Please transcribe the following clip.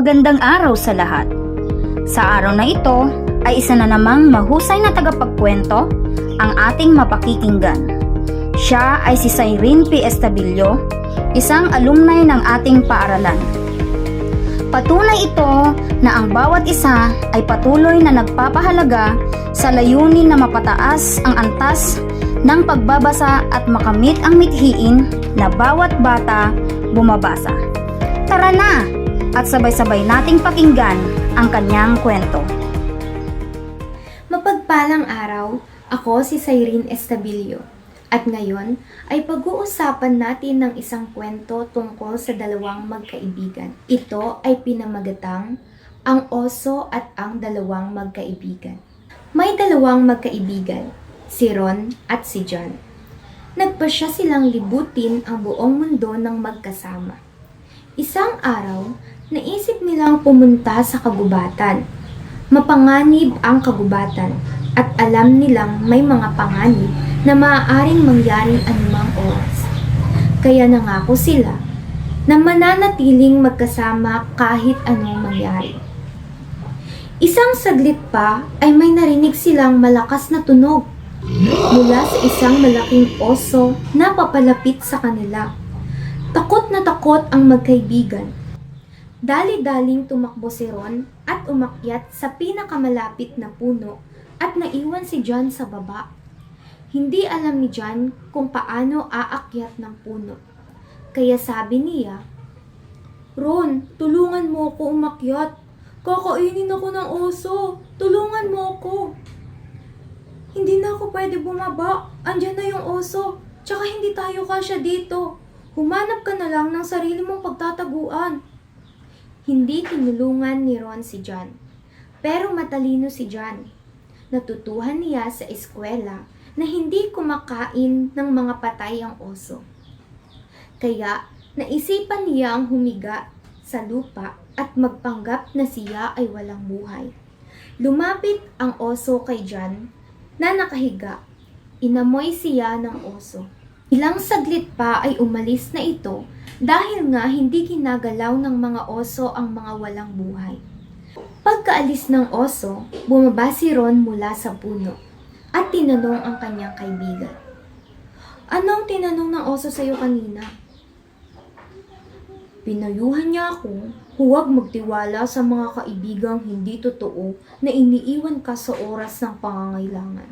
Magandang araw sa lahat. Sa araw na ito ay isa na namang mahusay na tagapagkwento ang ating mapakikinggan. Siya ay si Cyrene P. Estabillo, isang alumni ng ating paaralan. Patunay ito na ang bawat isa ay patuloy na nagpapahalaga sa layunin na mapataas ang antas ng pagbabasa at makamit ang mithiin na bawat bata bumabasa. Tara na! At sabay-sabay nating pakinggan ang kanyang kwento. Mapagpalang araw, ako si Cyrene Estabillo. At ngayon ay pag-uusapan natin ng isang kwento tungkol sa dalawang magkaibigan. Ito ay pinamagatang Ang Oso at ang Dalawang Magkaibigan. May dalawang magkaibigan, si Ron at si John. Nagpasya silang libutin ang buong mundo ng magkasama. Isang araw, naisip nilang pumunta sa kagubatan. Mapanganib ang kagubatan at alam nilang may mga panganib na maaaring mangyari anumang oras. Kaya nangako sila na mananatiling magkasama kahit anong mangyari. Isang saglit pa ay may narinig silang malakas na tunog mula sa isang malaking oso na papalapit sa kanila. Takot na takot ang magkaibigan. Dali-daling tumakbo si Ron at umakyat sa pinakamalapit na puno at naiwan si John sa baba. Hindi alam ni John kung paano aakyat ng puno. Kaya sabi niya, "Ron, tulungan mo ako umakyat. Kakainin ako ng oso. Tulungan mo ako." "Hindi na ako pwede bumaba. Andyan na yung oso. Tsaka hindi tayo kasya dito. Humanap ka na lang ng sarili mong pagtataguan." Hindi tinulungan ni Ron si John. Pero matalino si John. Natutuhan niya sa eskwela na hindi kumakain ng mga patay ang oso. Kaya naisipan niya ang humiga sa lupa at magpanggap na siya ay walang buhay. Lumapit ang oso kay John na nakahiga. Inamoy siya ng oso. Ilang saglit pa ay umalis na ito dahil nga hindi ginagalaw ng mga oso ang mga walang buhay. Pagkaalis ng oso, bumaba si Ron mula sa puno at tinanong ang kanyang kaibigan. "Anong tinanong ng oso sa'yo kanina?" "Pinayuhan niya ako, huwag magtiwala sa mga kaibigang hindi totoo na iniiwan ka sa oras ng pangangailangan."